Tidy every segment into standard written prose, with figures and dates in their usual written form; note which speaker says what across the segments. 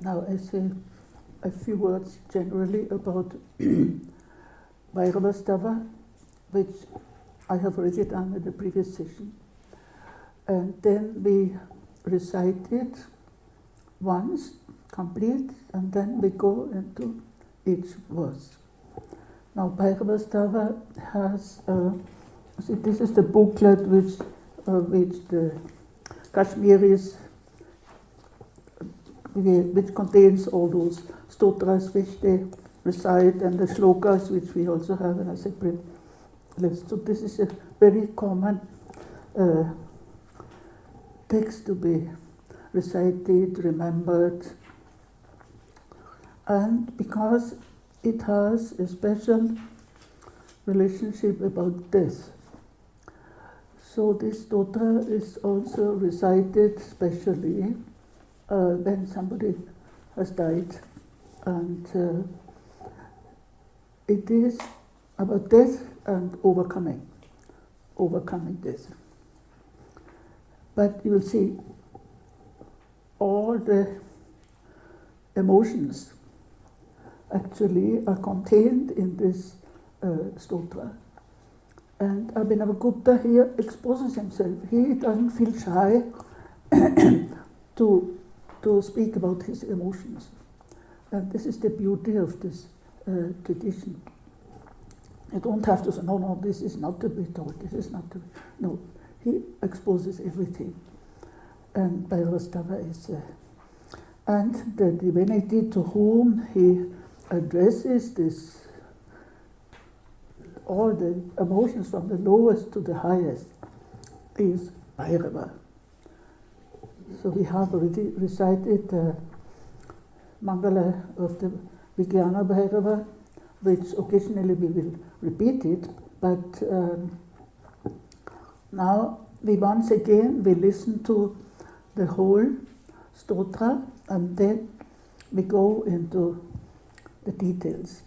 Speaker 1: Now I say a few words generally about Bhairavastava, which I have already done in the previous session. And then we recite it once, complete, and then we go into each verse. Now Bhairavastava has, see, this is the booklet which the Kashmiris, which contains all those stotras which they recite and the shlokas which we also have in a separate list. So this is a very common text to be recited, remembered, and because it has a special relationship about death. So this stotra is also recited specially when somebody has died, and it is about death and overcoming death. But you will see all the emotions actually are contained in this stotra. And Abhinavagupta here exposes himself. He doesn't feel shy to speak about his emotions. And this is the beauty of this tradition. You don't have to say, no, this is not to be told, this is not to be. No, he exposes everything. And Bhairavastava is, and the divinity to whom he addresses this, all the emotions from the lowest to the highest, is Bhairava. So we have already recited the Mangala of the Vijnana Bhairava, which occasionally we will repeat it, but now we once again listen to the whole stotra and then we go into the details.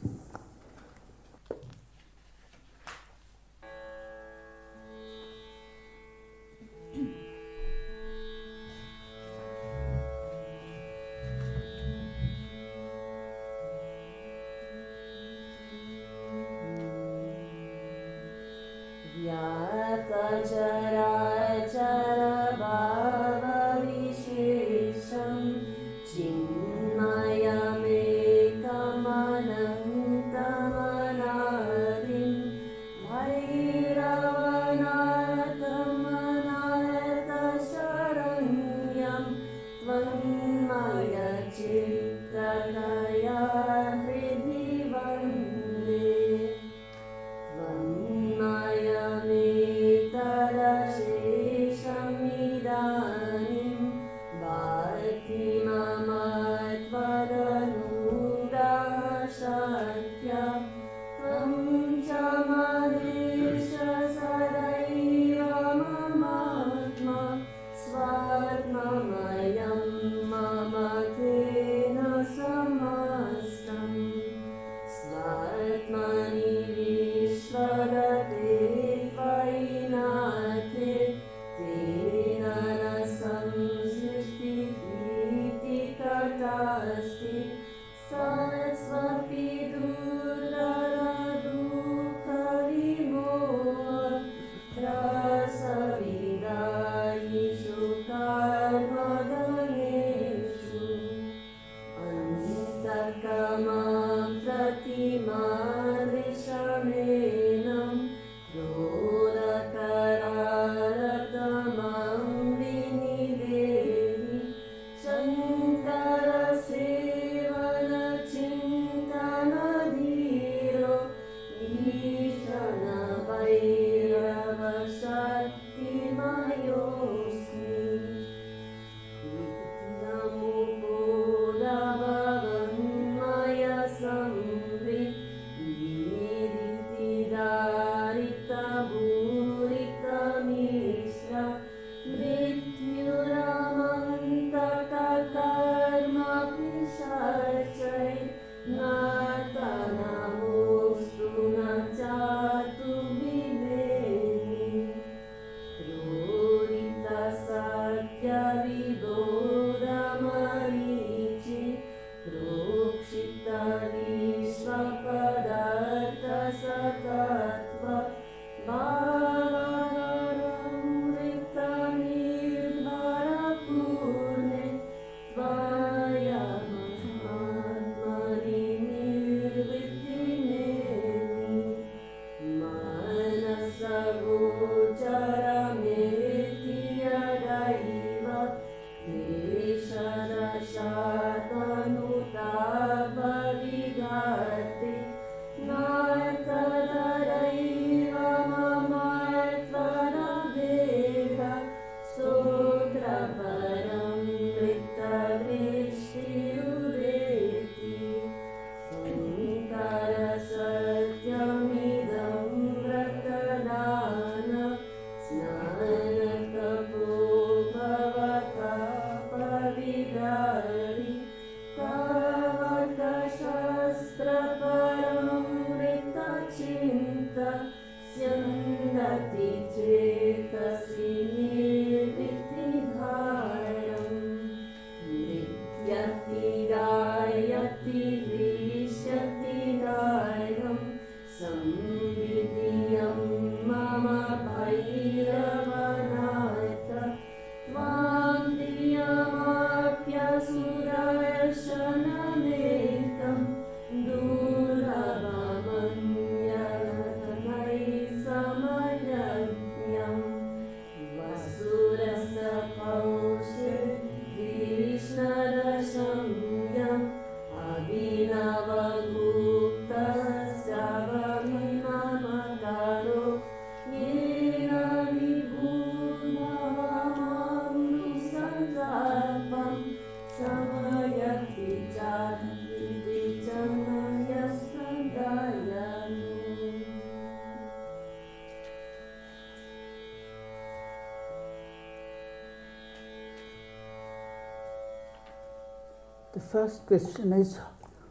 Speaker 1: The first question is,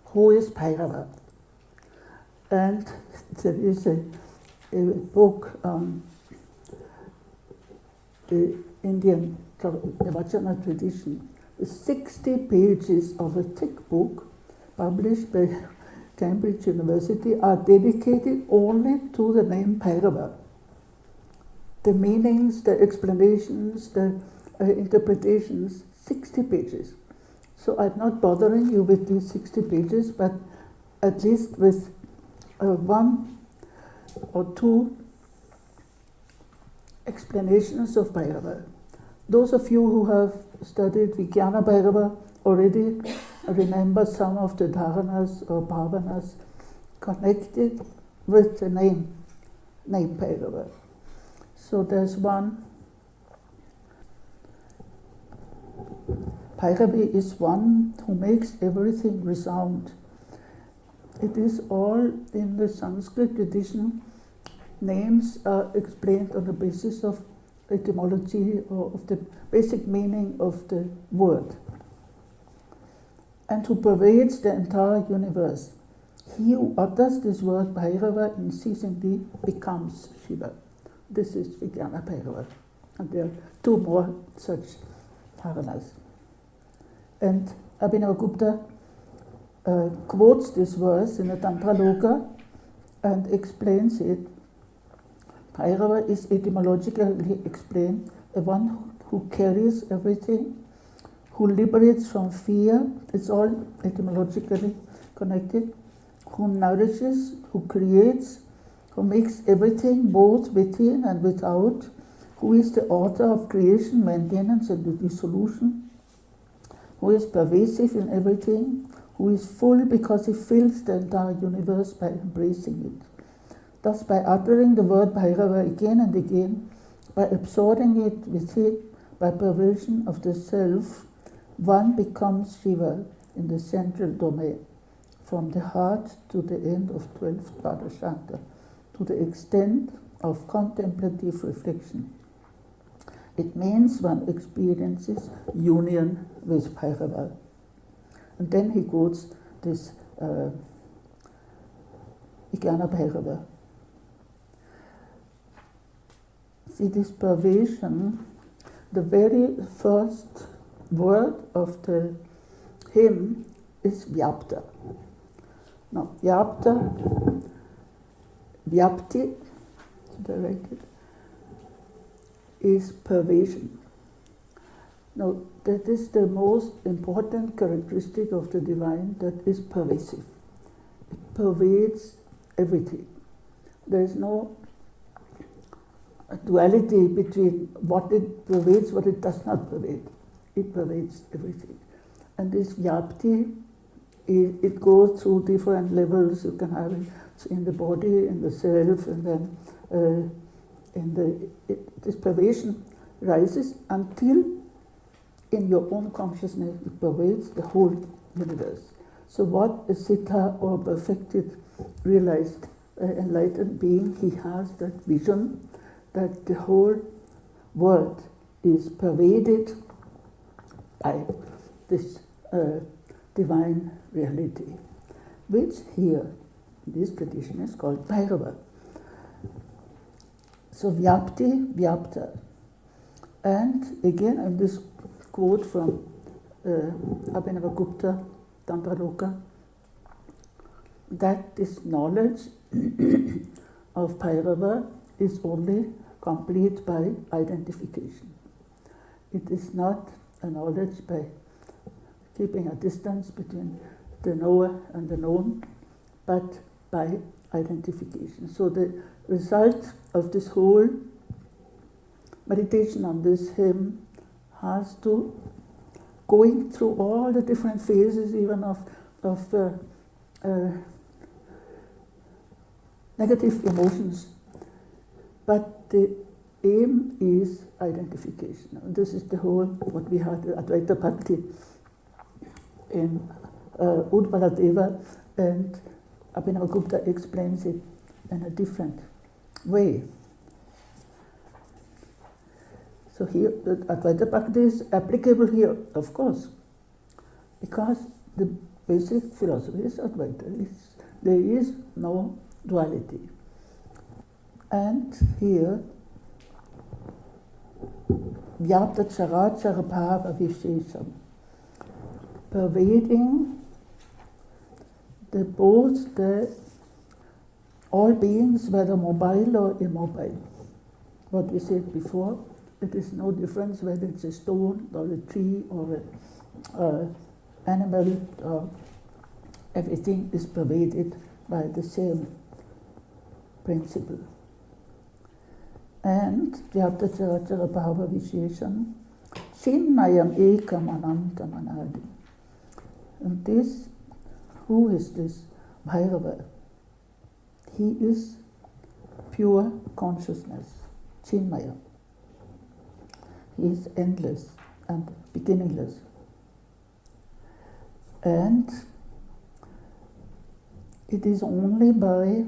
Speaker 1: who is Bhairava? And there is a book on the Indian Vajrayana tradition, 60 pages of a thick book published by Cambridge University are dedicated only to the name Bhairava. The meanings, the explanations, the interpretations, 60 pages. So I'm not bothering you with these 60 pages, but at least with one or two explanations of Bhairava. Those of you who have studied Vijnana Bhairava already remember some of the dharanas or bhavanas connected with the name Bhairava. So there's one. Bhairavi is one who makes everything resound. It is all in the Sanskrit tradition. Names are explained on the basis of etymology or of the basic meaning of the word. And who pervades the entire universe. He who utters this word Bhairava unceasingly becomes Shiva. This is Vijnana Bhairava. And there are two more such dharanas. And Abhinavagupta quotes this verse in a Tantra Loka and explains it. Bhairava is etymologically explained, the one who carries everything, who liberates from fear, it's all etymologically connected, who nourishes, who creates, who makes everything both within and without, who is the author of creation, maintenance, and the dissolution, who is pervasive in everything, who is full because he fills the entire universe by embracing it. Thus, by uttering the word Bhairava again and again, by absorbing it with it, by perversion of the self, one becomes Shiva in the central domain, from the heart to the end of 12th Padashanta, to the extent of contemplative reflection. It means one experiences union with Bhairava. And then he quotes this Vijnana Bhairava. See, this pervasion, the very first word of the hymn is Vyapta. Now, Vyapta, Vyapti, directed, is pervasion. Now, that is the most important characteristic of the divine, that is pervasive. It pervades everything. There is no duality between what it pervades, what it does not pervade. It pervades everything. And this Vyapti, it goes through different levels. You can have it in the body, in the self, and then this pervasion rises until in your own consciousness it pervades the whole universe. So what a Siddha or perfected, realized, enlightened being, he has that vision that the whole world is pervaded by this divine reality, which here, in this tradition, is called Bhairava. So Vyapti, Vyapta. And again, in this quote from Abhinavagupta, Tantra Loka, that this knowledge of Bhairava is only complete by identification. It is not a knowledge by keeping a distance between the knower and the known, but by identification. So the result of this whole meditation on this hymn has to, going through all the different phases even of negative emotions, but the aim is identification. And this is the whole, what we had, Advaita Bhakti in Udvaladeva, and Abhinavagupta explains it in a different way. So here, the Advaita Bhakti is applicable here, of course. because the basic philosophy is Advaita. There is no duality. And here, Vyapta Charachara Bhava Vishesham, pervading all beings, whether mobile or immobile. What we said before, it is no difference whether it's a stone or a tree or an animal, or everything is pervaded by the same principle. And Vyapta Charachara Bhava Vishesham, Chinmayam Ekam Anantam Anadi. And this, who is this? Bhairava. He is pure consciousness, Chinmaya. He is endless and beginningless. And it is only by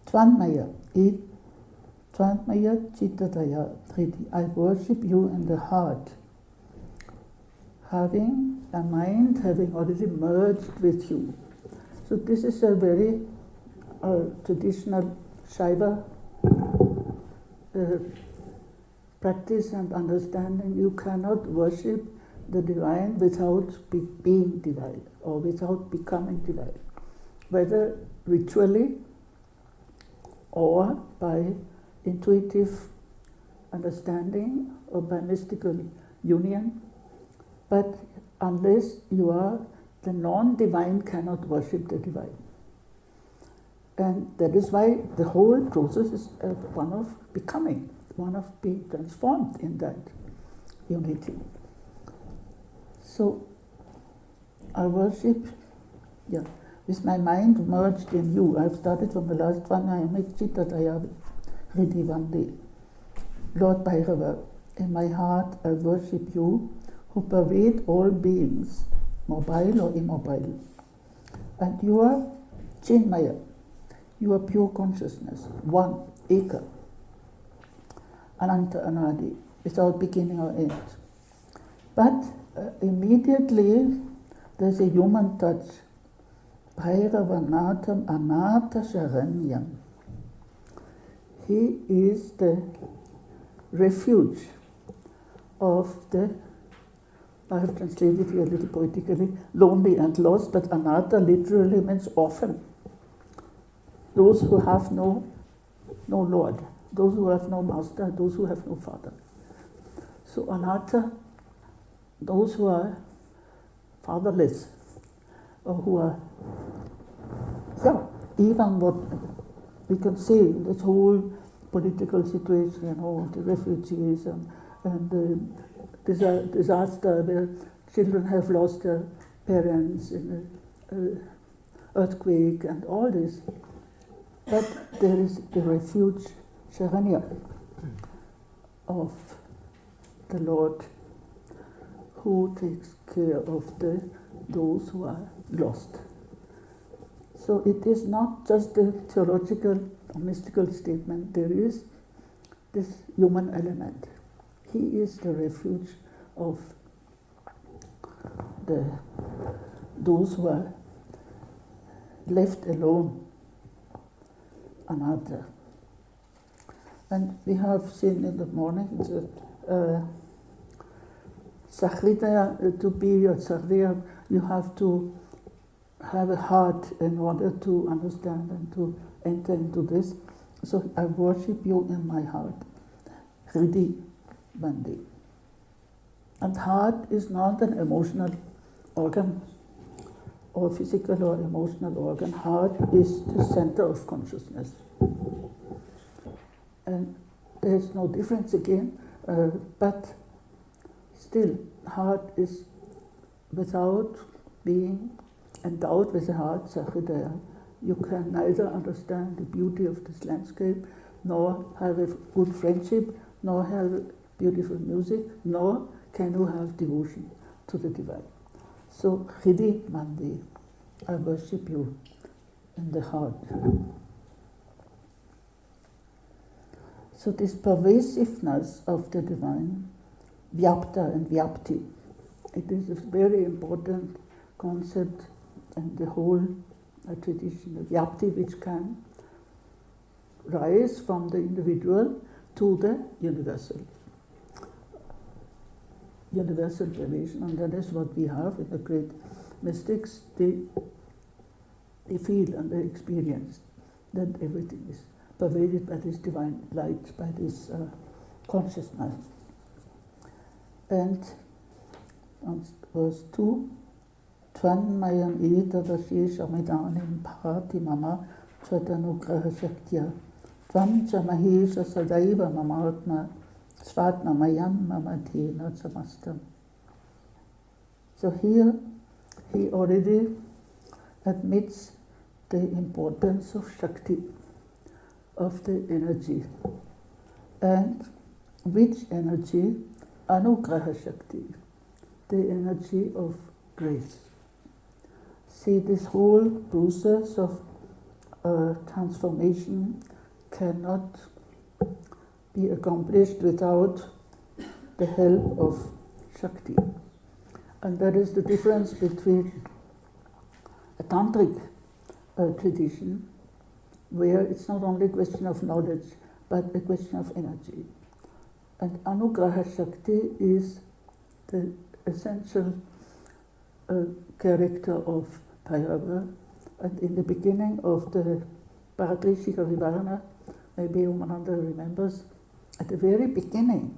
Speaker 1: Tvanmaya, Tvanmaya Chittadaya, I worship you in the heart, having a mind having already merged with you. So this is a very traditional Shaiva practice and understanding. You cannot worship the divine without being divine or without becoming divine, whether ritually or by intuitive understanding or by mystical union. But unless you are, the non-divine cannot worship the divine. And that is why the whole process is one of becoming, one of being transformed in that unity. So I worship, with my mind merged in you. I've started from the last one, I make Chittadaya Hriddhi Vande. Lord Bhairava, in my heart I worship you, who pervade all beings, mobile or immobile. And you are Chinmaya, you are pure consciousness, one, Eka, Ananta Anadi, without beginning or end. But immediately there's a human touch. Bhairavanatam Anata Sharanyam. He is the refuge of the, I have translated here a little poetically, lonely and lost, but Anata literally means orphan. Those who have no Lord, those who have no master, those who have no father. So Anata, those who are fatherless, or who are, even what we can see, this whole political situation and all the refugees and the disaster where children have lost their parents in an earthquake and all this. But there is the refuge, Sharanya, of the Lord, who takes care of those who are lost. So it is not just a theological or mystical statement, there is this human element. He is the refuge of those who are left alone, another. And we have seen in the morning that Sahridaya, to be a Sahriya, you have to have a heart in order to understand and to enter into this. So I worship you in my heart. Hriddhi Vande. And heart is not an emotional organ or physical or emotional organ. Heart is the center of consciousness. And there is no difference again, but still, heart is without being endowed with a heart, Sahridaya. You can neither understand the beauty of this landscape, nor have a good friendship, nor have beautiful music, nor can you have devotion to the divine. So, Hriddhi Vande, I worship you in the heart. So this pervasiveness of the divine, Vyapta and Vyapti, It is a very important concept in the whole tradition of Yapti, which can rise from the individual to the universal revelation, and that is what we have in the great mystics. They feel and they experience that everything is pervaded by this divine light, by this consciousness. And on verse 2, Tvanmayam etadasheshamidanim bhati mama tvatanugraha shaktya tvam cha mahesha sadaiva mamatma svatnamayam mamadhena samastam. So here he already admits the importance of Shakti, of the energy. And which energy? Anugraha Shakti, the energy of grace. See, this whole process of transformation cannot be accomplished without the help of Shakti. And that is the difference between a tantric tradition, where it's not only a question of knowledge, but a question of energy. And Anugraha Shakti is the essential character of Bhairava. And in the beginning of the Paratrishika Vivarana, maybe Umananda remembers, at the very beginning,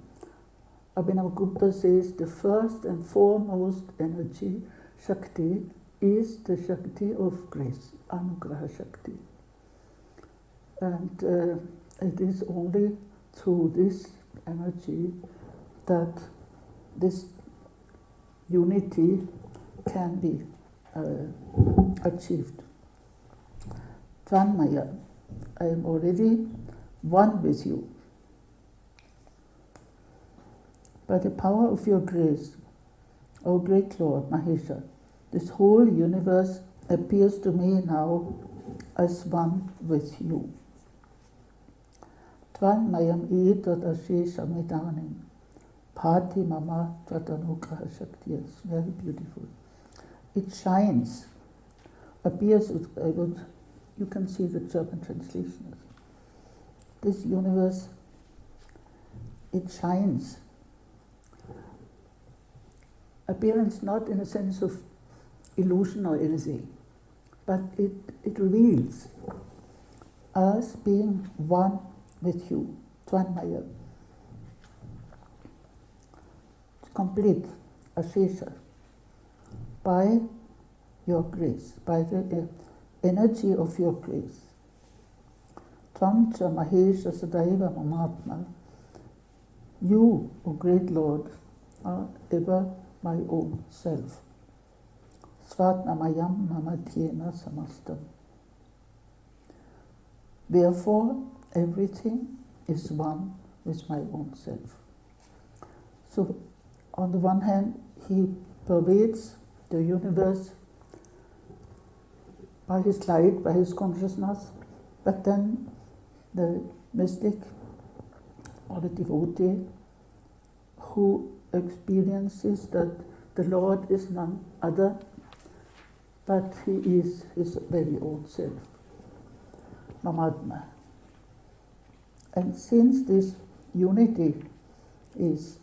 Speaker 1: Abhinavagupta says the first and foremost energy, Shakti, is the Shakti of grace, Anugraha Shakti. And it is only through this energy that this unity can be achieved. Tvanmaya, I am already one with you. By the power of your grace, O great Lord Mahesha, this whole universe appears to me now as one with you. Tvanmayam etadasheshamidanim bhati mama tvatanugraha shakti. It's very beautiful. It shines, appears, you can see the German translation. This universe, it shines. Appearance not in a sense of illusion or anything, but it reveals us being one with you, Tvanmaya, complete, Ashesha, by your grace, by the energy of your grace. Tvam cha mahesha sadaiva mamatma, you, O great Lord, are ever my own self. Svatnamayam mamadhyena samastam. Therefore, everything is one with my own self. So, on the one hand, he pervades the universe by his light, by his consciousness, but then the mystic or the devotee who experiences that the Lord is none other, but he is his very own self, Mamadma. And since this unity is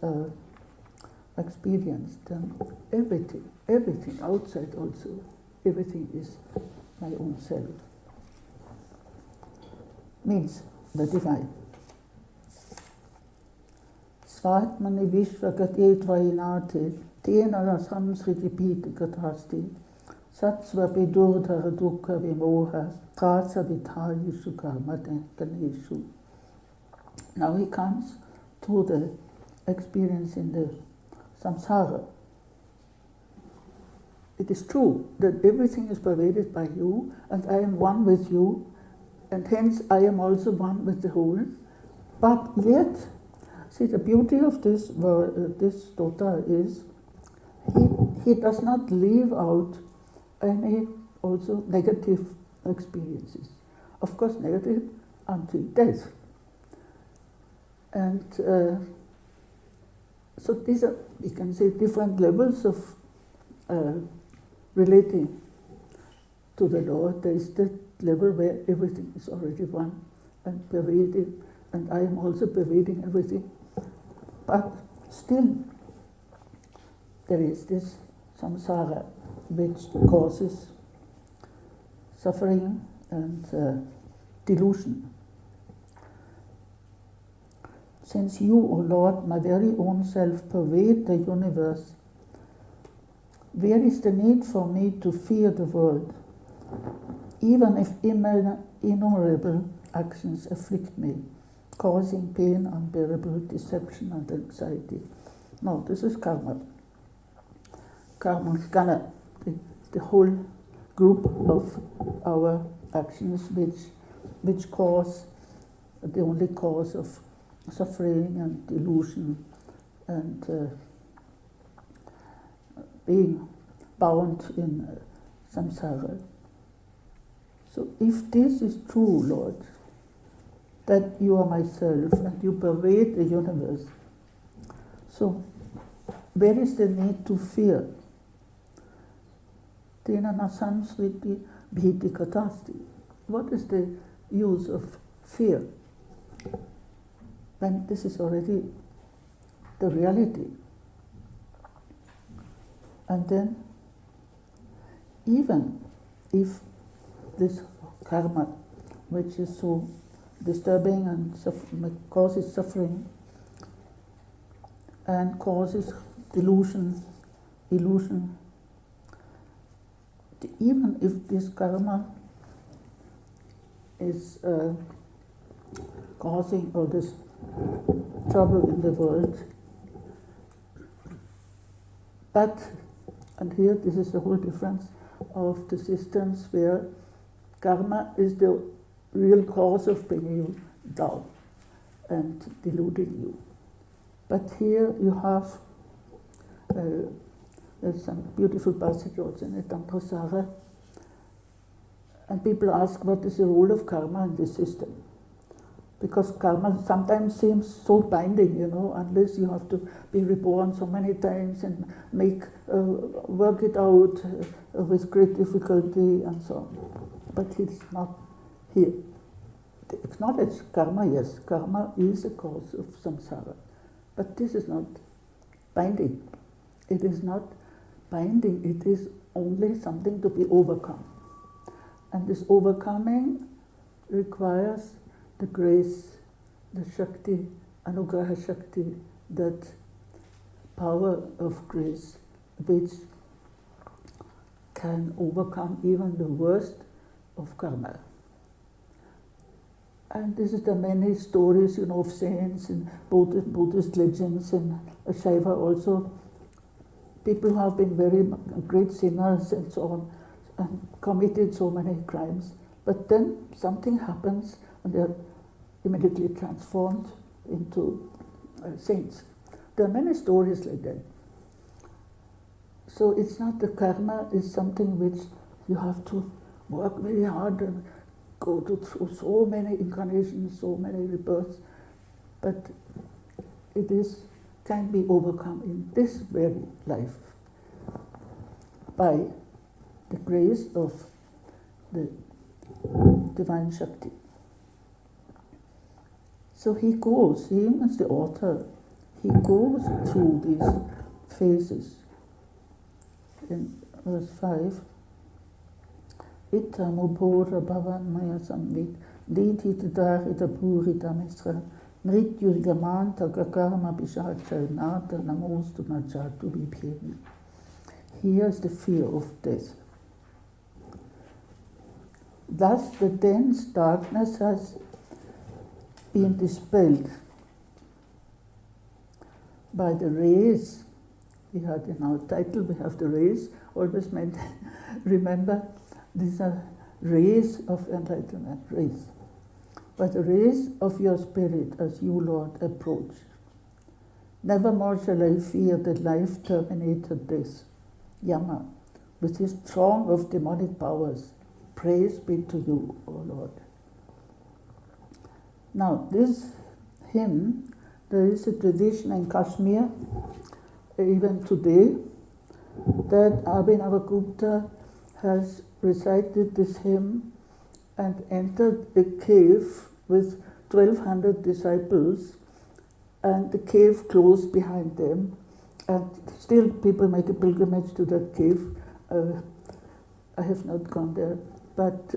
Speaker 1: experienced, then everything outside also, everything is my own self. Means the divine. Svatmani vishvagate dvainate tena samsriti pita katasti satsvapi durdhara dukkha vimoha trasa vitali sukhamate ganeshu. Now he comes to the experience in the samsara. It is true that everything is pervaded by you, and I am one with you, and hence I am also one with the whole. But yet, see, the beauty of this stota is he does not leave out any also negative experiences. Of course, negative until death. And So these are, we can say, different levels of relating to the Lord. There is that level where everything is already one and pervading, and I am also pervading everything. But still, there is this samsara which causes suffering and delusion. Since you, O Lord, my very own self, pervade the universe, where is the need for me to fear the world, even if innumerable actions afflict me, causing pain, unbearable deception and anxiety? No, this is karma. Karma is gana, the whole group of our actions which cause, the only cause of suffering and delusion and being bound in samsara. So if this is true, Lord, that you are myself and you pervade the universe, so where is the need to fear? Tena na samsriti bhiti katasti. What is the use of fear when this is already the reality? And then, even if this karma, which is so disturbing and causes suffering and causes delusion, illusion, even if this karma is causing all this trouble in the world, but, and here this is the whole difference of the systems where karma is the real cause of bringing you down and deluding you. But here you have there's some beautiful passage also in the Tantrasara, and people ask what is the role of karma in this system, because karma sometimes seems so binding, unless you have to be reborn so many times and work it out with great difficulty and so on. But it's not here. Acknowledge karma, yes, karma is a cause of samsara, but this is not binding. It is not binding, it is only something to be overcome. And this overcoming requires the grace, the Shakti, Anugraha Shakti, that power of grace which can overcome even the worst of karma. And this is the many stories, of saints in Buddhist legends and Shaiva also. People who have been very great sinners and so on, and committed so many crimes. But then something happens and they're immediately transformed into saints. There are many stories like that. So it's not the karma is something which you have to work very hard and go through so many incarnations, so many rebirths, but it can be overcome in this very life by the grace of the divine Shakti. So he as the author, he goes through these phases. In verse 5, Itamubhora bhavan maya samvit, diti tadahita purita misra, mrityu gamanta kakarma bishacharnata namostu nachatu vibhemi. Here's the fear of death. Thus the dense darkness has been dispelled by the rays. We had in our title, we have the rays, always meant, remember, these are rays of enlightenment, rays. By the rays of your spirit as you, Lord, approach. Nevermore shall I fear that life terminated death. Yama, with his throng of demonic powers, praise be to you, O Lord. Now, this hymn There is a tradition in Kashmir, even today, that Abhinavagupta has recited this hymn and entered a cave with 1,200 disciples, and the cave closed behind them, and still people make a pilgrimage to that cave. I have not gone there, but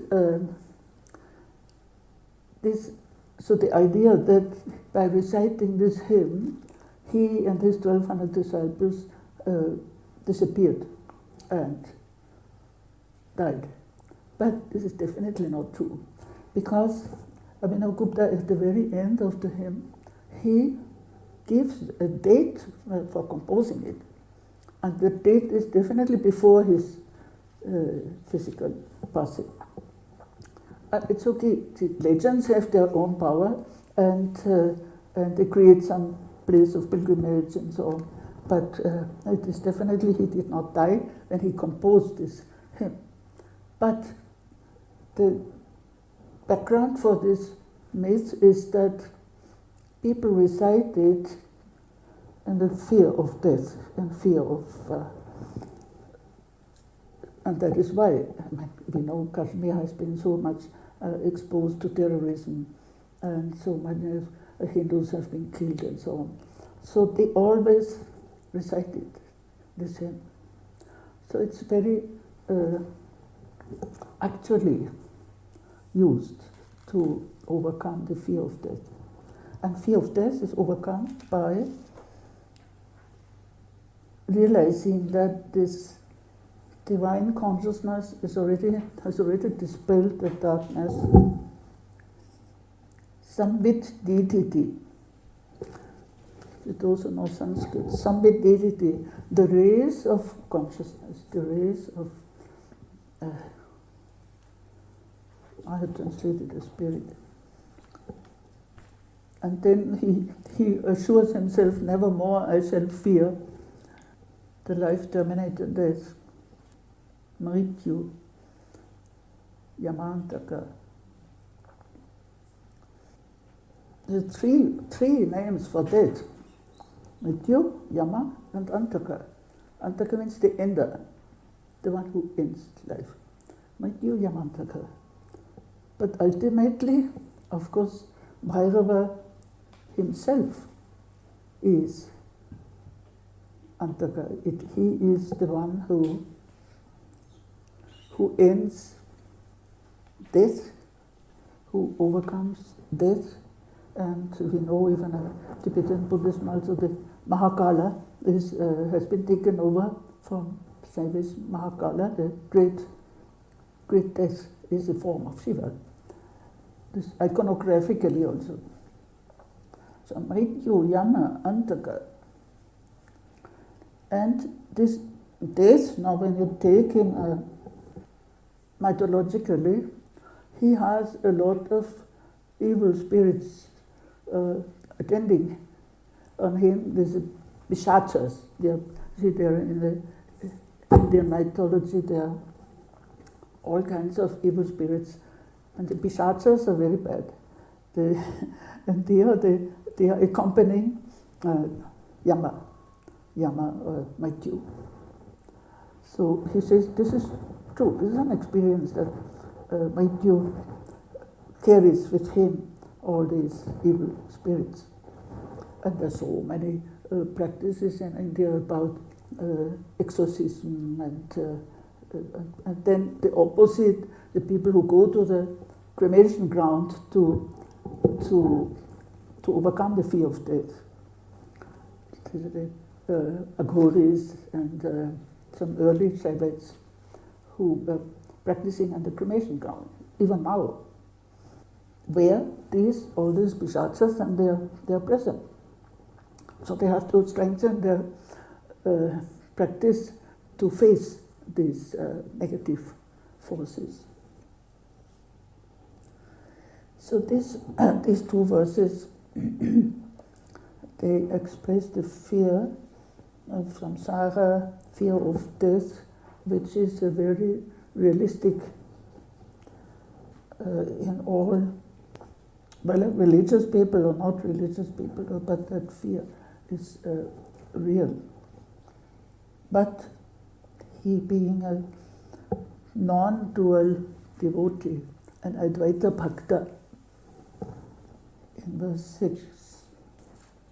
Speaker 1: so the idea that by reciting this hymn, he and his 1,200 disciples disappeared and died. But this is definitely not true, because Abhinavagupta, at the very end of the hymn, he gives a date for composing it, and the date is definitely before his physical passing. It's okay. The legends have their own power, and they create some place of pilgrimage and so on. But it is definitely he did not die when he composed this hymn. But the background for this myth is that people recite it in the fear of death and fear of, and that is why we know Kashmir has been so much exposed to terrorism, and so many Hindus have been killed and so on. So they always recited this hymn. So it's very actually used to overcome the fear of death. And fear of death is overcome by realizing that this divine consciousness has already dispelled the darkness. Sambit Diditi. Those who know Sanskrit, Sambit Diditi, the rays of consciousness, the rays of, I have translated as spirit. And then he assures himself, nevermore I shall fear the life-terminated death. Mrityu, Yamantaka. There are three names for death. Mrityu, Yama, and Antaka. Antaka means the ender, the one who ends life. Mrityu, Yamantaka. But ultimately, of course, Bhairava himself is Antaka. He is the one who ends death, who overcomes death. And we know even in Tibetan Buddhism also the Mahakala has been taken over from Saivis Mahakala. The great death is a form of Shiva. This iconographically also. So Mrityu, Yama, Antaka. And this death, now when you take him mythologically, he has a lot of evil spirits attending on him. There's Pishachas. There in the Indian mythology, there are all kinds of evil spirits, and the Pishachas are very bad. And they are accompanying Yama or Mrityu. So he says this is true. This is an experience that Mrityu carries with him all these evil spirits. And there are so many practices in India about exorcism and then the opposite, the people who go to the cremation ground to overcome the fear of death. The Aghoris and some early Shaivites who were practicing on the cremation ground, even now, where all these Pishachas and they are present. So they have to strengthen their practice to face these negative forces. So these two verses, they express the fear of samsara, fear of death, which is a very realistic in all well, religious people or not religious people, but that fear is real. But he, being a non-dual devotee, an Advaita Bhakta, in verse 6,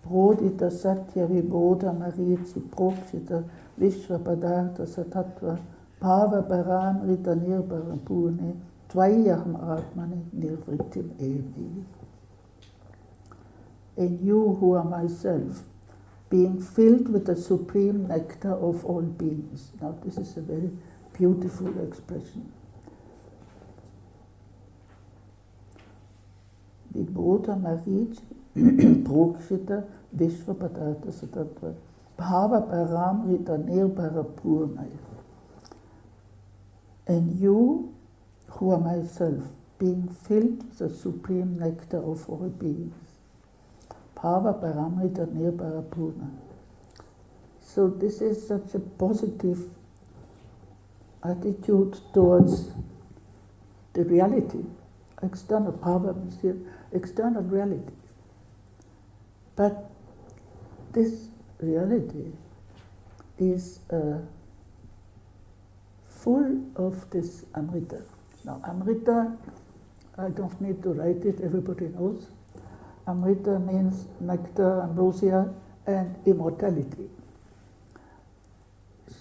Speaker 1: Prodita Satya Vibodha Marici Prokshita Vishwapadartha Satatva Bhava Paramrita Nirbara Pune Tvayaham Atmani Nirvritim Evi. And you who are myself, being filled with the supreme nectar of all beings. Now this is a very beautiful expression. Vibodha Marici Prokshita Vishwapadartha Satatva Bhava Paramrita Nirbara Pune. And you who are myself, being filled with the supreme nectar of all beings. Bhava Paramrita Nirbara Pune. So this is such a positive attitude towards the reality. External bhava means here external reality. But this reality is full of this Amrita. Now Amrita, I don't need to write it, everybody knows. Amrita means nectar, ambrosia, and immortality.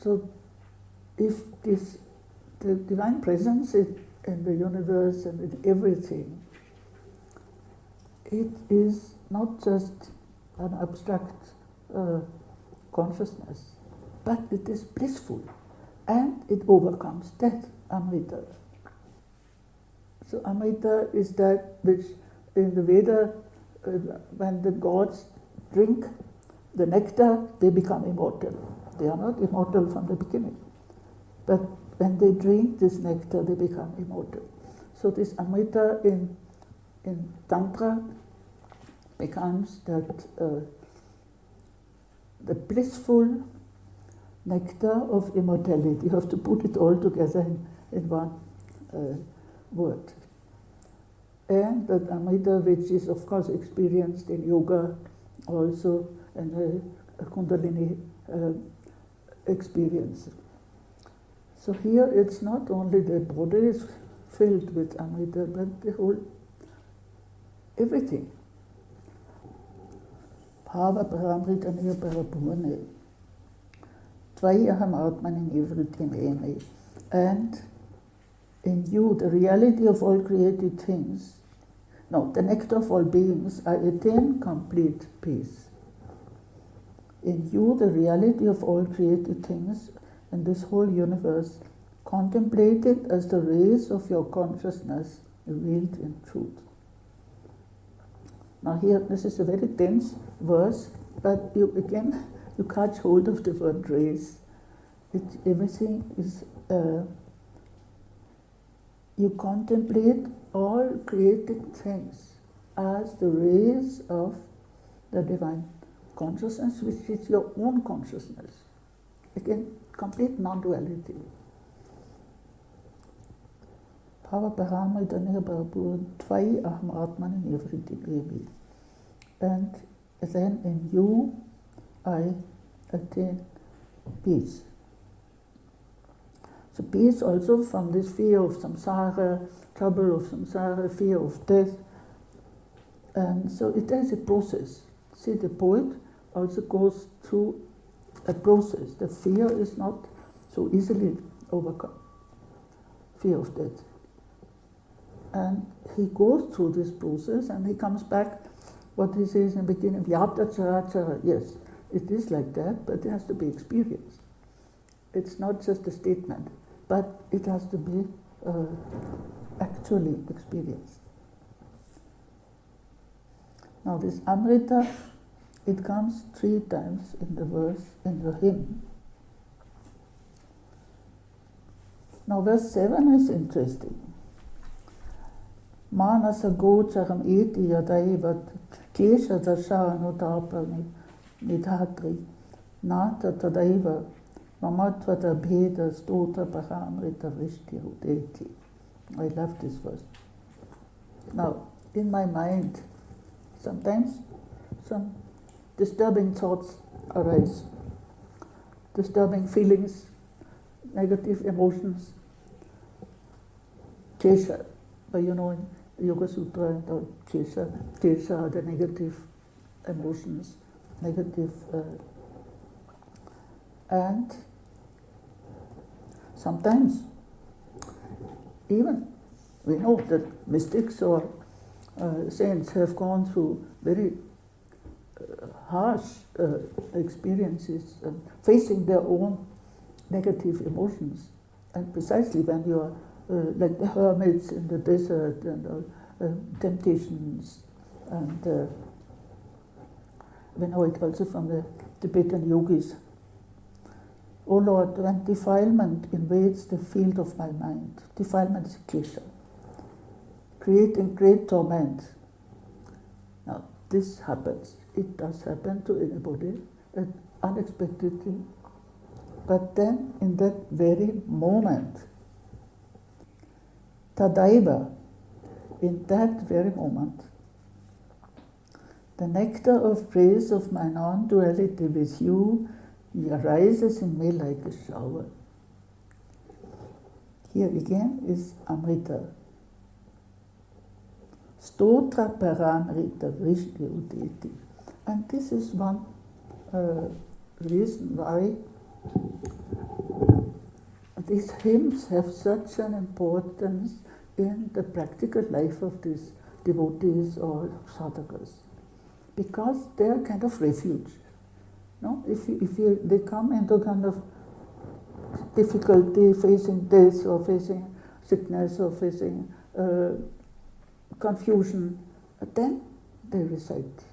Speaker 1: So if the divine presence in the universe and in everything, it is not just an abstract consciousness, but it is blissful and it overcomes death, Amrita. So Amrita is that which in the Veda, when the gods drink the nectar, they become immortal. They are not immortal from the beginning, but when they drink this nectar, they become immortal. So this Amrita in Tantra becomes that the blissful nectar of immortality. You have to put it all together in one word. And that Amrita, which is of course experienced in yoga also, and a Kundalini experience. So here it's not only the body is filled with Amrita, but the whole, everything. Bhava Paramrita Nirbara Pune Tvayaham Atmani Nivritim Eme. And in you, the reality of all created things, no, the nectar of all beings, I attain complete peace. In you, the reality of all created things and this whole universe, contemplated as the rays of your consciousness revealed in truth. Now here, this is a very dense verse, but you catch hold of the word rays. Everything is, you contemplate all created things as the rays of the divine consciousness, which is your own consciousness. Again, complete non-duality. Bhava Paramrita Nirbara Pune Tvai Aham Atmani Nivriti Evi. And then in you I attain peace. So peace also from this fear of samsara, trouble of samsara, fear of death. And so it is a process. See, the poet also goes through a process. The fear is not so easily overcome, fear of death. And he goes through this process and he comes back, what he says in the beginning, Vyapta Charachara, yes, it is like that, but it has to be experienced. It's not just a statement, but it has to be actually experienced. Now this Amrita, it comes 3 times in the verse, in the hymn. Now verse 7 is interesting. Manasa gocharam iti yadaivat klesha dashanutapa nidhatri nata tadaiva mamatvata bheda stota paramrita vrishti rudeti. I love this verse. Now, in my mind, sometimes some disturbing thoughts arise, disturbing feelings, negative emotions. Klesha, you know, in Yoga Sutra and klesha are the negative emotions, negative, and sometimes even we know that mystics or saints have gone through very harsh experiences, facing their own negative emotions. And precisely when you are like the hermits in the desert and temptations, and we know it also from the Tibetan yogis. O Lord, when defilement invades the field of my mind, defilement is klesha, creating great torment. Now, this happens. It does happen to anybody, unexpectedly. But then, in that very moment, Tadaiva, in that very moment, the nectar of praise of my non-duality with you arises in me like a shower. Here again is Amrita. Stotra paramrita vrishti udeti. And this is one reason why these hymns have such an importance in the practical life of these devotees or sadhakas, because they are kind of refuge. No, if they come into kind of difficulty, facing death or facing sickness or facing confusion, then they recite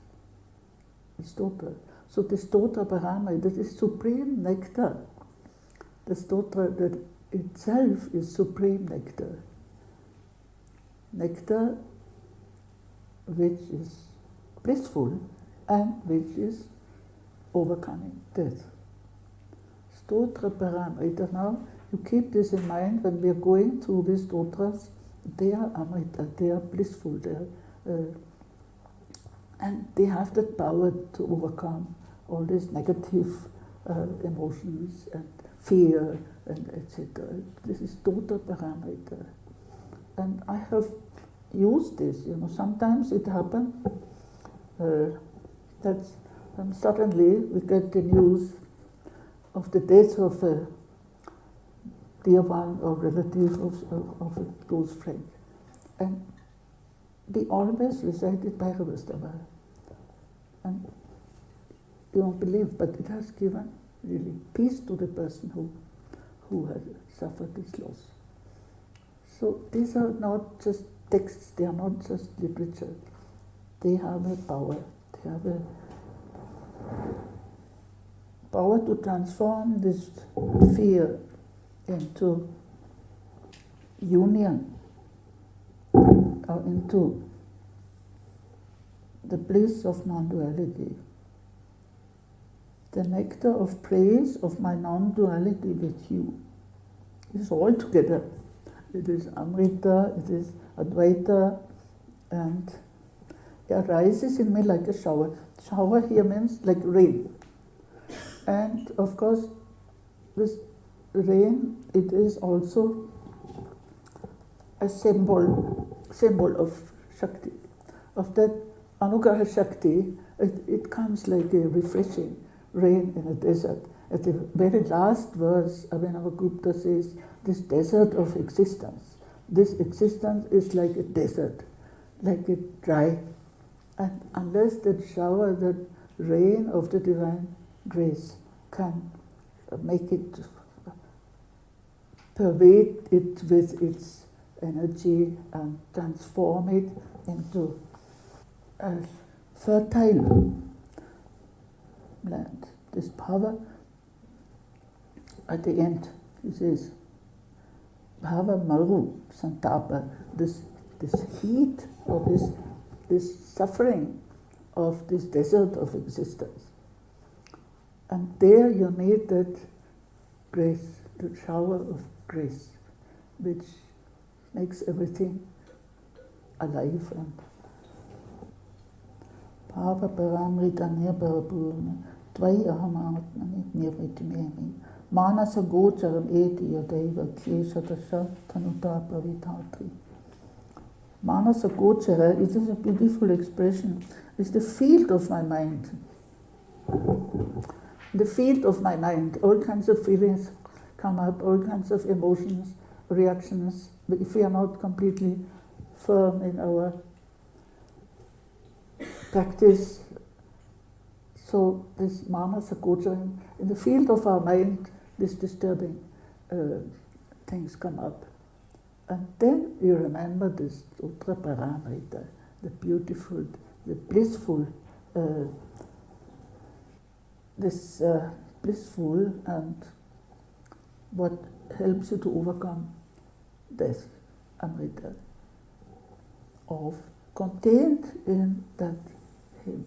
Speaker 1: the stotra. So the stotra parama, that is supreme nectar. The stotra that itself is supreme nectar. Nectar which is blissful and which is overcoming death. Stotra paramrita. Now, you keep this in mind when we are going through these stotras. They are amrita, they are blissful, they are, and they have the power to overcome all these negative emotions and fear and etc. This is stotra paramrita. And I have used this, sometimes it happens that suddenly we get the news of the death of a dear one or relative of a close friend. And we always recited Bhairavastava. And you don't believe, but it has given really peace to the person who has suffered this loss. So these are not just texts, they are not just literature. They have a power, they have a power to transform this fear into union, or into the bliss of non-duality. The nectar of praise of my non-duality with you is all together. It is Amrita, it is Advaita, and it arises in me like a shower. Shower here means like rain. And of course, this rain, it is also a symbol of Shakti, of that Anugraha Shakti. It comes like a refreshing rain in a desert. At the very last verse, Abhinavagupta says, this desert of existence. This existence is like a desert, like a dry. And unless that shower, that rain of the divine grace can make it, pervade it with its energy and transform it into a fertile land. This power, at the end, he says, Bhava Maru Santapa, this heat or this suffering of this desert of existence. And there you need that grace, the shower of grace, which makes everything alive Bhava Paramrita Nirbarapurna Tvai Ahamatmani Nirvitimemi Manasa Gocharam Eti Yadeva Kleshatasha Tanuta Pravitatri. Manasa Gochara, it is a beautiful expression, is the field of my mind. The field of my mind, all kinds of feelings come up, all kinds of emotions, reactions, but if we are not completely firm in our practice, so this manasa gochara, in the field of our mind, this disturbing things come up. And then you remember this Sutra Paramrita, the beautiful, the blissful, blissful and what helps you to overcome death, Amrita, of contained in that hymn.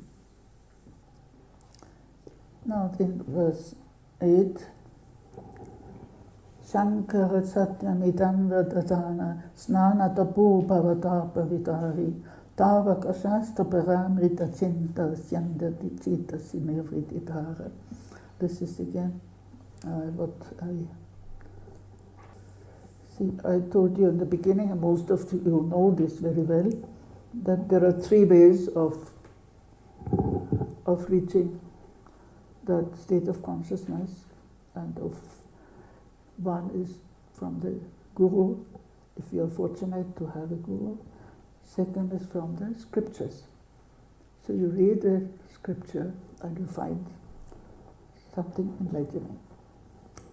Speaker 1: Now in verse 8, Shankara Satyamidam Vadadana Snana Tapu Bhavatapa Vidari Tava Kashasta Paramrita Chinta Syandati Chita Simevritidhara. This is again what I see. I told you in the beginning, and most of you know this very well, that there are 3 ways of reaching that state of consciousness, and one is from the Guru, if you are fortunate to have a Guru. Second is from the scriptures. So you read the scripture and you find something enlightening.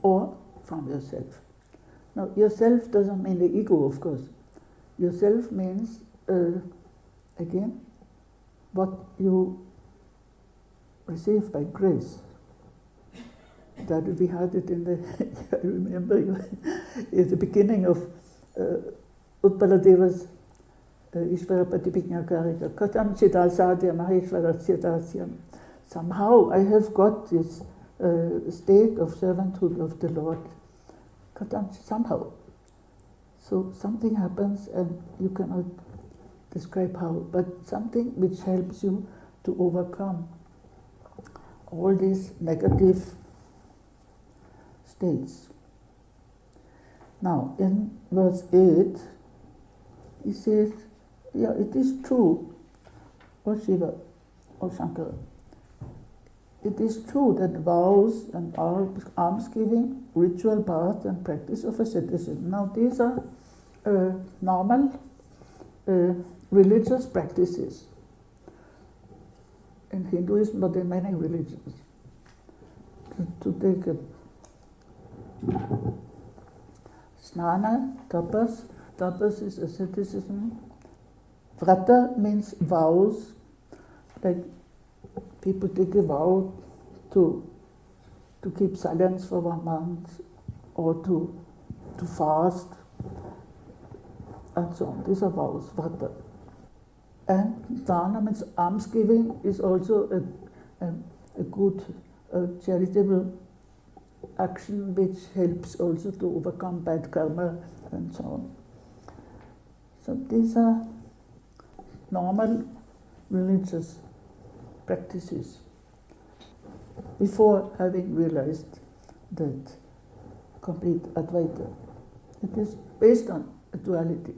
Speaker 1: Or from yourself. Now, yourself doesn't mean the ego, of course. Yourself means, again, what you receive by grace. That we had it in the, I remember at the beginning of Utpaladeva's Ishvara Patipijnakarika, Katam Chidasadya Maheshvarasyadasyam. Somehow I have got this state of servanthood of the Lord. Katam, somehow. So something happens and you cannot describe how, but something which helps you to overcome all these negative states. Now, in verse 8, he says, yeah, it is true, O Shiva, O Shankara, it is true that vows and almsgiving, ritual bath and practice of asceticism. Now, these are normal religious practices in Hinduism, but in many religions. To take a snana, tapas is asceticism. Vrata means vows, like people take a vow to keep silence for 1 month or to fast and so on. These are vows, vrata. And dana means almsgiving is also a good charitable action which helps also to overcome bad karma and so on. So these are normal religious practices before having realized that complete Advaita. It is based on a duality.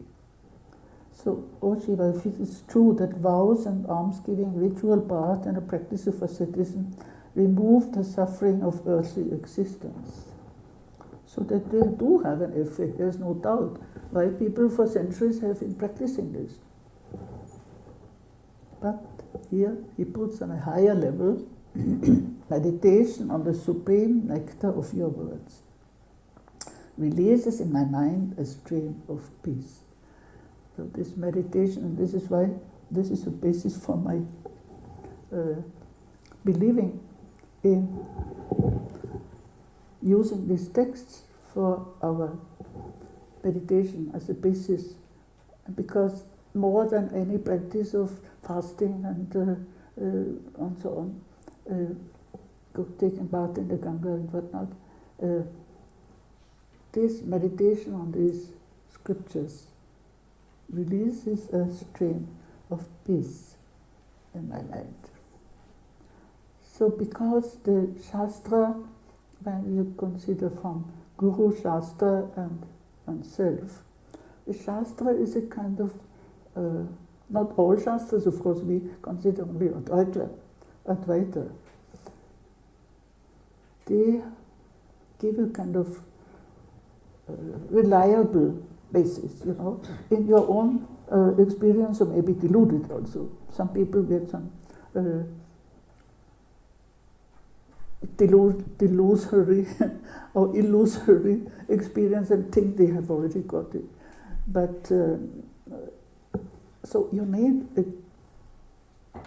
Speaker 1: So, O Shiva, if it is true that vows and almsgiving, ritual bath and a practice of asceticism remove the suffering of earthly existence, so that they do have an effect, there's no doubt why people for centuries have been practicing this. But here he puts on a higher level meditation on the supreme nectar of your words releases in my mind a stream of peace. So this meditation, and this is why this is the basis for my believing in using these texts for our meditation as a basis, because more than any practice of fasting and so on, taking bath in the Ganga and whatnot, this meditation on these scriptures releases a stream of peace. in my mind. So because the Shastra, when you consider from Guru, Shastra and self, the Shastra is a kind of, not all Shastras, of course, we consider only Advaita. They give you kind of reliable basis, in your own experience, or maybe deluded also. Some people get some delusory or illusory experience and think they have already got it. But so you need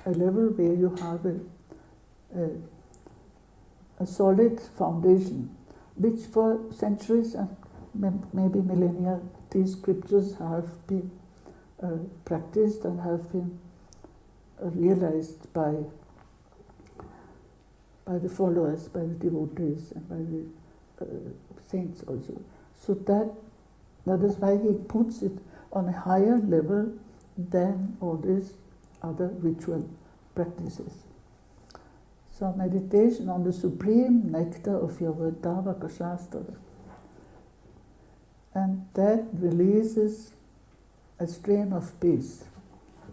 Speaker 1: a level where you have a solid foundation, which for centuries and maybe millennia, these scriptures have been practiced and have been realized by the followers, by the devotees, and by the saints also. So that is why he puts it on a higher level than all these other ritual practices. So meditation on the supreme nectar of your Vrindavan Shastra, and that releases a stream of peace.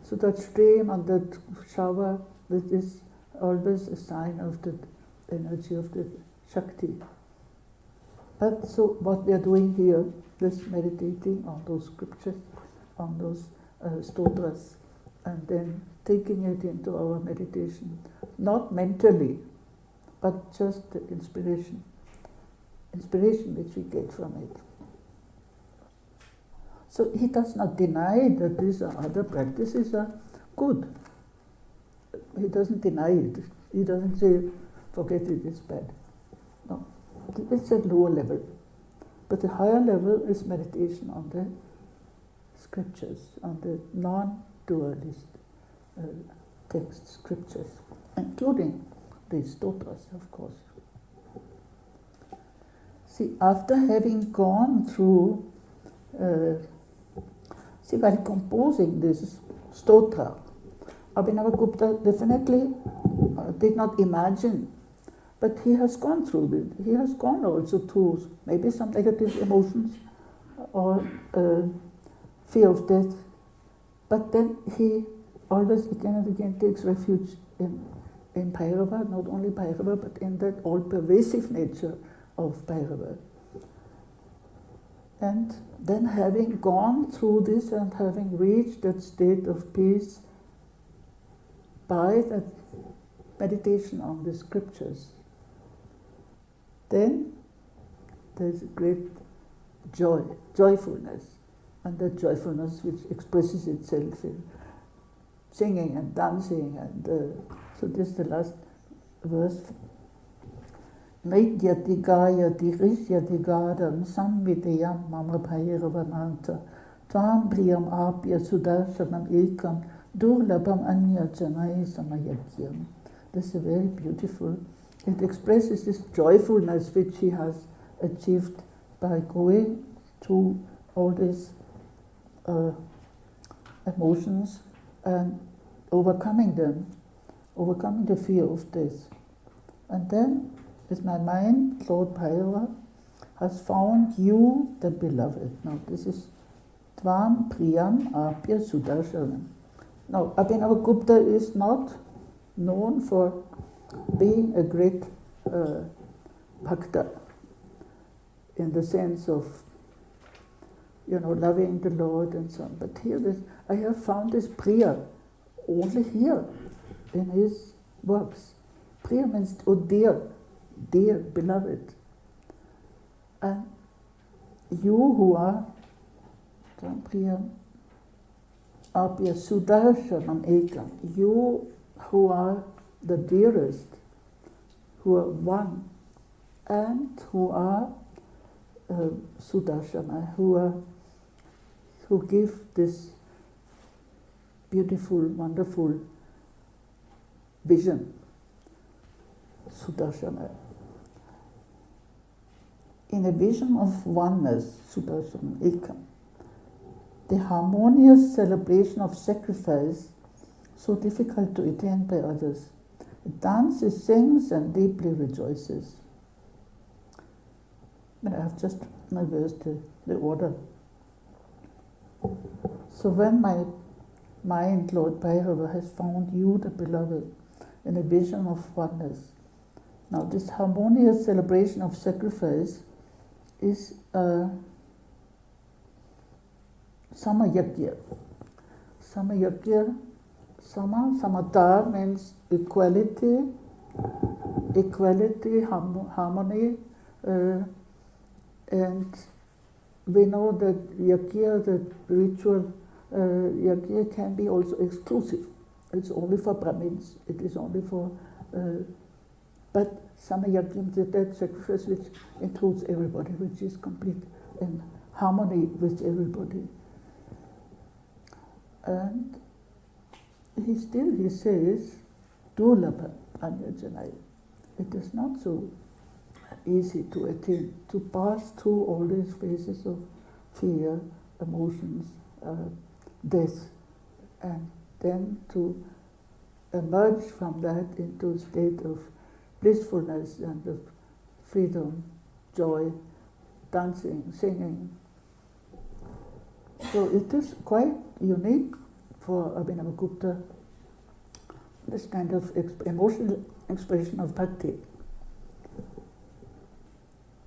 Speaker 1: So that stream and that shower, that is always a sign of the energy of the Shakti. But so what we are doing here is meditating on those scriptures, on those stotras, and then taking it into our meditation, not mentally, but just the inspiration which we get from it. So he does not deny that these other practices are good. He doesn't deny it. He doesn't say, forget it, it's bad. No, it's a lower level. But the higher level is meditation on the scriptures, on the non-dualist text scriptures, including the stotras, of course. See, after having gone through, while composing this stotra, Abhinavagupta definitely did not imagine, but he has gone through it. He has gone also through maybe some negative emotions or fear of death, but then he always again and again takes refuge in Bhairava, not only Bhairava, but in that all-pervasive nature of Bhairava. And then having gone through this and having reached that state of peace by that meditation on the scriptures, then there's a great joyfulness, and that joyfulness which expresses itself in singing and dancing, and so this is the last verse. Nrityati gayati rishyati gadam samvideyam mama bhairavamanta tvam priyam apya sudarshanam ekam durlabham anya janai samayakyam. This is very beautiful. It expresses this joyfulness which he has achieved by going through all these emotions and overcoming them, overcoming the fear of death. And then, with my mind, Lord Bhairava has found you, the beloved. Now, this is Tvam Priyam Apya Sudarshanam. Now, Abhinavagupta is not known for being a great bhakta in the sense of, loving the Lord and so on. But here, I have found this Priya only here in his works. Priya means, oh dear, beloved. And you who are Priya Apya Sudarshanam Ekam, you who are the dearest, who are one, and who are Sudarshana, who give this beautiful, wonderful vision, Sudarshana. In a vision of oneness, Sudarshanam Ekam, the harmonious celebration of sacrifice so difficult to attain by others. It dances, sings, and deeply rejoices. But I have just reversed the order. So when my mind, Lord Bhairava, has found you, the beloved, in a vision of oneness. Now this harmonious celebration of sacrifice is Samayagya. Samayagya, Samata means equality, harmony, and we know that yajna, the ritual yajna, can be also exclusive. It's only for Brahmins, it is only for, but Samayagya is that sacrifice which includes everybody, which is complete in harmony with everybody. And he says, Durlabha Anyajanaya. It is not so easy to attain, to pass through all these phases of fear, emotions, death, and then to emerge from that into a state of blissfulness and of freedom, joy, dancing, singing. So it is quite unique for Abhinavagupta, this kind of emotional expression of bhakti.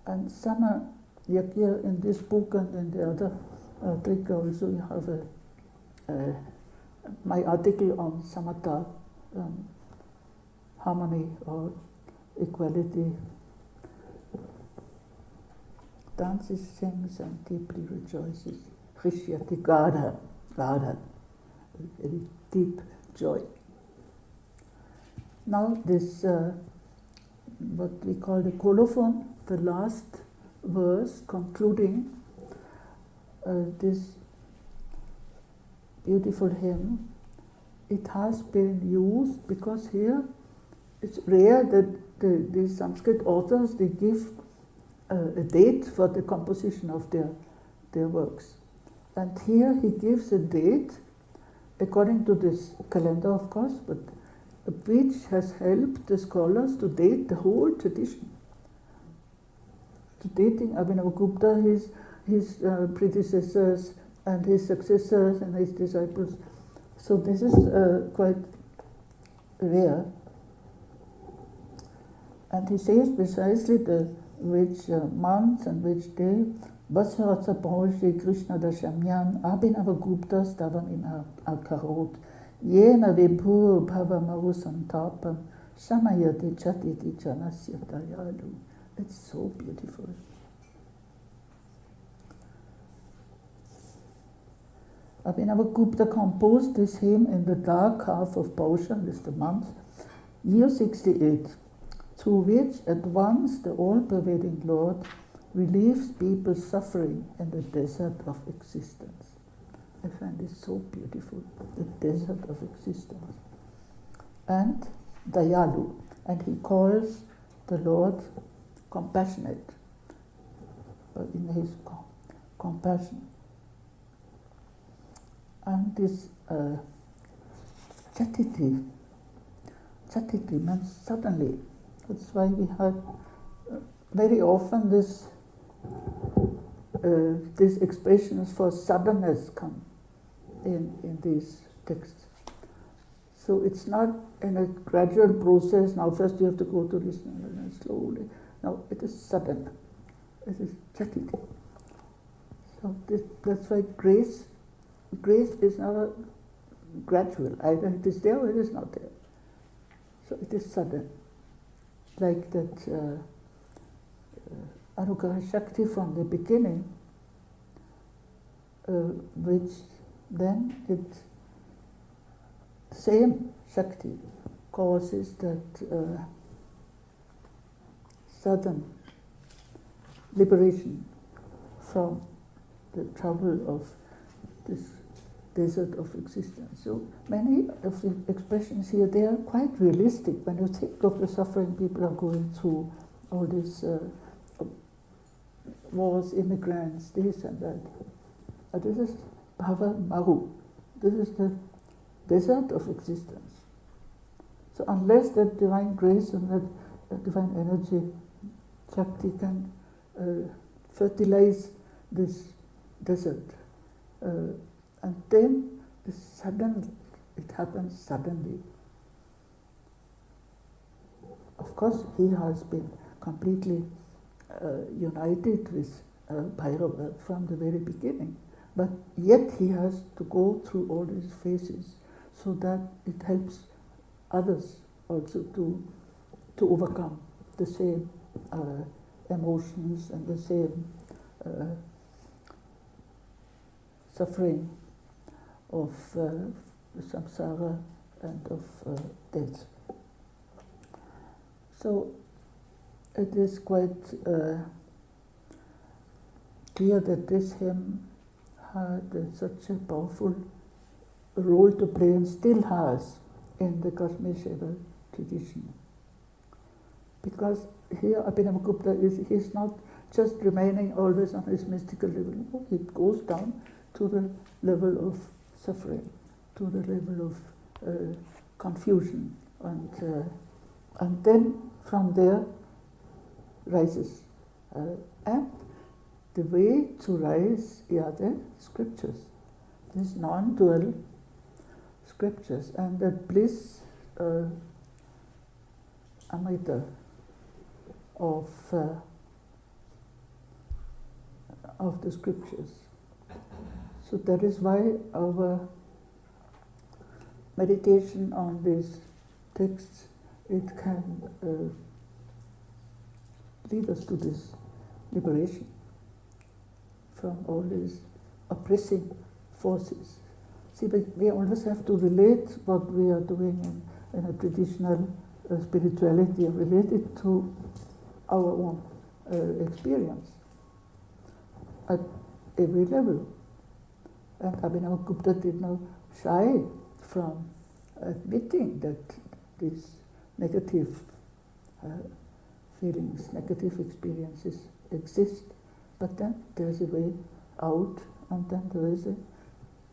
Speaker 1: And Sama Yajna in this book and in the other article also you have my article on samatha, harmony or equality. Dances, sings, and deeply rejoices. Hrishyati Gadha, Gadha, very deep joy. Now this, what we call the colophon, the last verse concluding this beautiful hymn, it has been used because here it's rare that the Sanskrit authors, they give a date for the composition of their works. And here he gives a date according to this calendar, of course, but which has helped the scholars to date the whole tradition. To dating Abhinavagupta, his predecessors and his successors and his disciples. So this is quite rare. And he says precisely which month and which day. Bhairavastava Paushi Krishna Dashamyan Abhinavagupta Stavam Akarot Yena Vibhur Bhavamaru Santapam Samayati Chatiti Chanasya Dayalu. It's so beautiful. Abhinavagupta composed this hymn in the dark half of Pausha, this is the month, year 68, through which at once the all-pervading Lord relieves people's suffering in the desert of existence. I find it so beautiful, the desert of existence. And Dayalu, and he calls the Lord compassionate, in his compassion. And this chatiti means suddenly. That's why we have very often these expressions for suddenness come in these texts. So it's not in a gradual process, now first you have to go to this and slowly. No, it is sudden. It is chatiti. So that's why grace is not gradual. Either it is there or it is not there. So it is sudden. Like that Anugraha Shakti from the beginning, which then same Shakti causes that sudden liberation from the trouble of this desert of existence. So many of the expressions here, they are quite realistic when you think of the suffering people are going through, all these wars, immigrants, this and that. This is Bhava Maru. This is desert of existence. So unless that divine grace and that divine energy, Shakti, can fertilize this desert, and then it happens suddenly. Of course, he has been completely united with Bhairava from the very beginning, but yet he has to go through all these phases so that it helps others also to overcome the same emotions and the same suffering of samsara and of death. So it is quite clear that this hymn had such a powerful role to play and still has in the Kashmir Shiva tradition. Because here Abhinavagupta he's not just remaining always on his mystical level. No, he goes down to the level of suffering, to the level of confusion, and then from there rises. And the way to rise are the scriptures, these non-dual scriptures, and that bliss, amrita, of the scriptures. So that is why our meditation on these texts, it can lead us to this liberation from all these oppressing forces. See, we always have to relate what we are doing in a traditional spirituality, relate it to our own experience at every level. And Abhinavagupta did not shy from admitting that these negative feelings, negative experiences exist, but then there is a way out, and then there is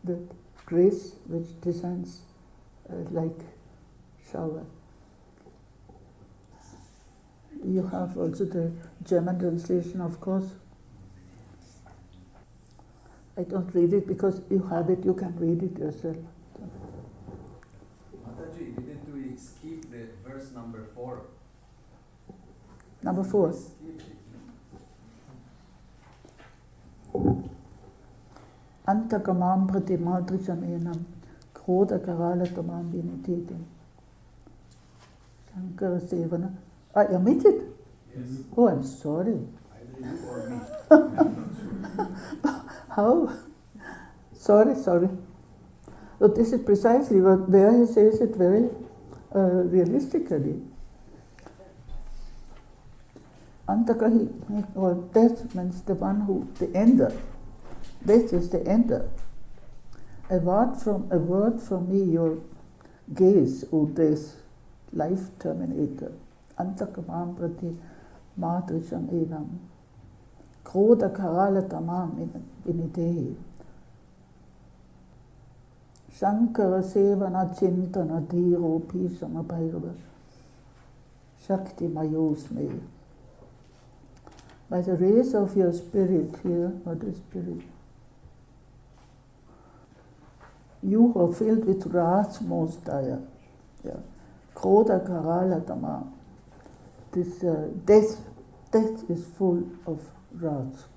Speaker 1: that grace which descends like shower. You have also the German translation, of course. I don't read it because you have it, you can read it yourself.
Speaker 2: Mataji, didn't we skip the verse number 4?
Speaker 1: Number 4. Antakamam pratimadrisamenam krodha karalatamam vinitetim. Shankara Sevana. I omitted?
Speaker 2: Yes.
Speaker 1: Oh, I'm sorry.
Speaker 2: Either you or me.
Speaker 1: How? Sorry. But this is precisely what there he says it very realistically. Antakahi, or death means the one who, the ender. Death is the ender. A word from me, your gaze, O death, life terminator. Antakamam prati madrisham enam. Krodha karala tamam vinitehi. Shankara sevana chintana dhiro pisama Bhairava. Shakti mayosme. By the rays of your spirit here, what is spirit? You are filled with wrath most dire. Yeah. Krodha karala tamam. This death is full of wrath.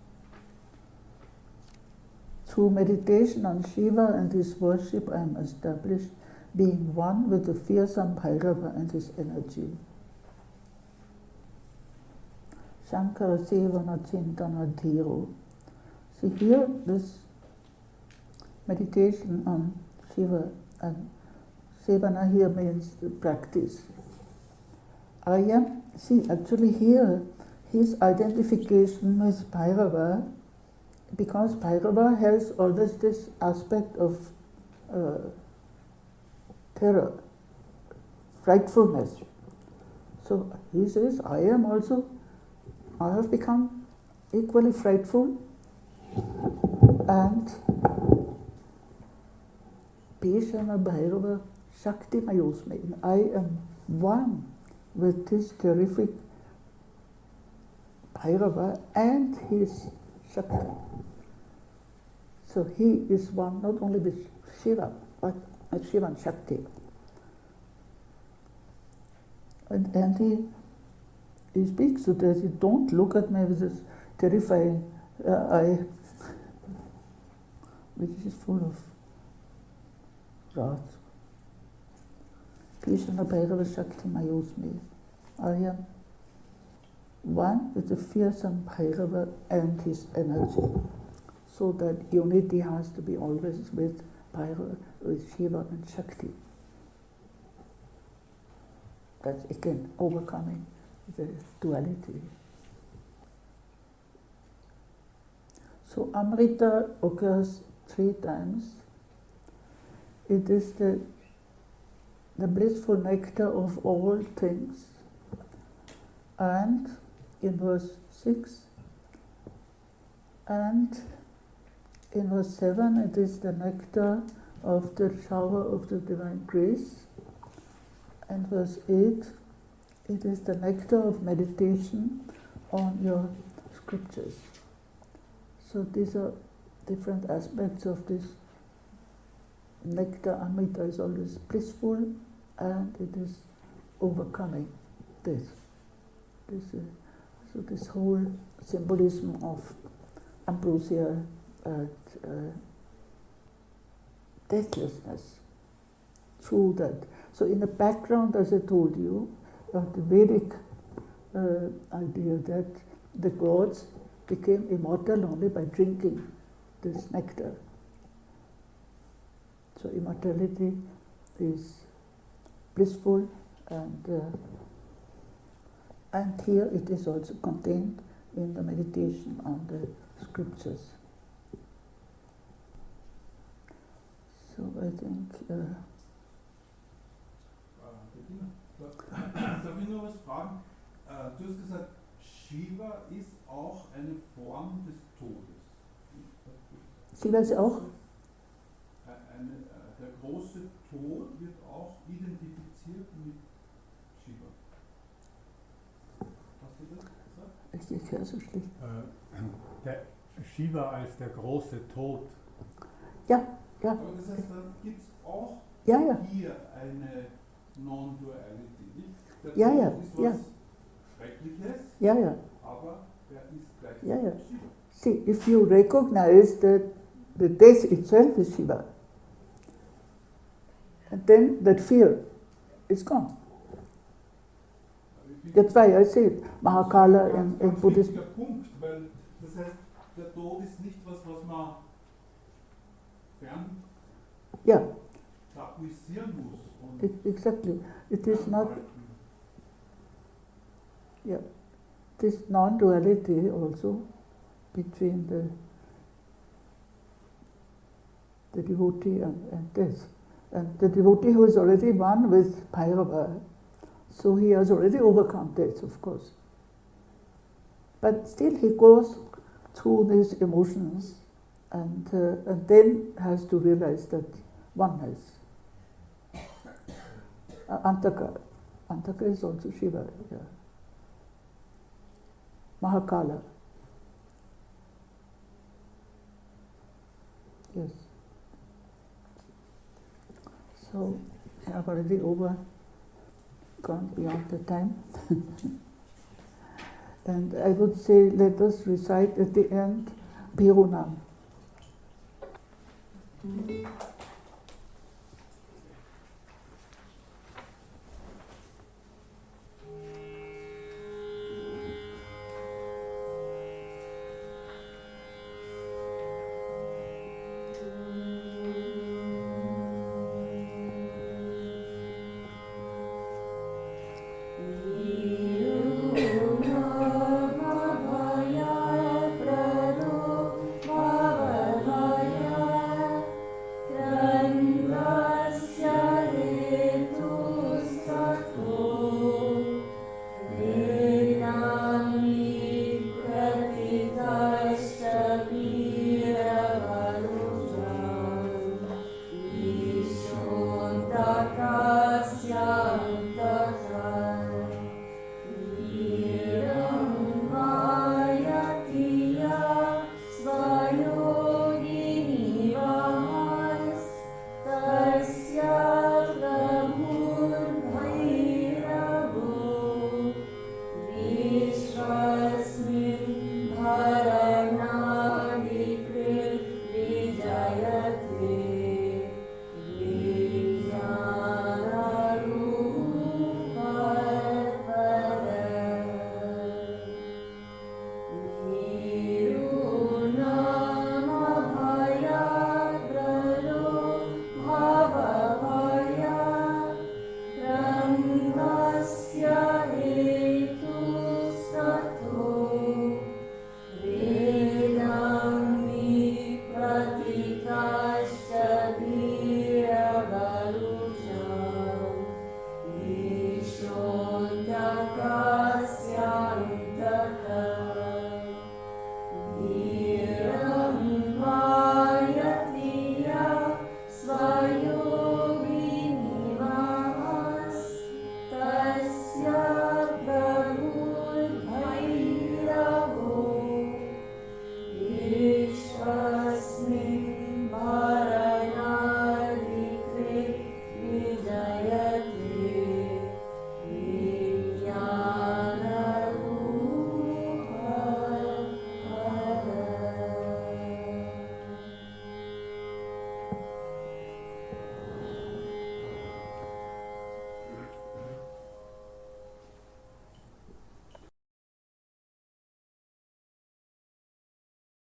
Speaker 1: Through meditation on Shiva and his worship, I am established, being one with the fearsome Bhairava and his energy. Shankara Sevana Chintana Dhiro. See here, this meditation on Shiva, and Sevana here means the practice. Actually here, his identification with Bhairava, because Bhairava has always this aspect of terror, frightfulness. So he says, I have become equally frightful, and Peshana Bhairava Shakti Mayosme. I am one with this terrific Bhairava and his Shakti. So he is one not only with Shiva, but with Shiva and Shakti. And he speaks to that. He don't look at me with this terrifying eye, which is full of wrath. Peshana Bhairava Shakti Mayosme. I am one with the fearsome Bhairava and his energy. So that unity has to be always with Bhairava, with Shiva and Shakti. That's again overcoming the duality. So Amrita occurs 3 times. It is the blissful nectar of all things. And in verse 6 and in verse 7 it is the nectar of the shower of the divine grace. And verse 8, it is the nectar of meditation on your scriptures. So these are different aspects of this nectar. Amrita is always blissful and it is overcoming this. So this whole symbolism of ambrosia and deathlessness through that. So in the background, as I told you, the Vedic idea that the gods became immortal only by drinking this nectar. So immortality is blissful, and here it is also contained in the meditation on the scriptures. So I think.
Speaker 3: Bettina, darf ich noch was fragen? Du hast gesagt, Shiva ist auch eine Form des Todes.
Speaker 1: Shiva ist auch?
Speaker 3: Der große Tod wird auch identifiziert mit Shiva. Hast du das gesagt?
Speaker 1: Ich höre so schlecht.
Speaker 4: Der Shiva als der große Tod.
Speaker 1: Ja.
Speaker 3: Aber das heißt, da gibt es auch
Speaker 1: hier
Speaker 3: eine Non-Duality, nicht? Der Tod ist was Schreckliches, aber er ist gleichzeitig Shiva.
Speaker 1: See, if you recognize that the death itself is Shiva, and then that fear is gone. That's why I say Mahakala in Buddhism.
Speaker 3: Das ist ein Punkt, weil das heißt, der Tod ist nicht was man fern tabuisieren muss.
Speaker 1: Exactly. It is not. Yeah. This non-duality also between the devotee and death. And the devotee who is already one with Bhairava, so he has already overcome death, of course. But still he goes through these emotions and then has to realize that oneness. Antaka is also Shiva. Yeah. Mahakala. Yes. So I have already gone beyond the time. And I would say let us recite at the end Bhirunam.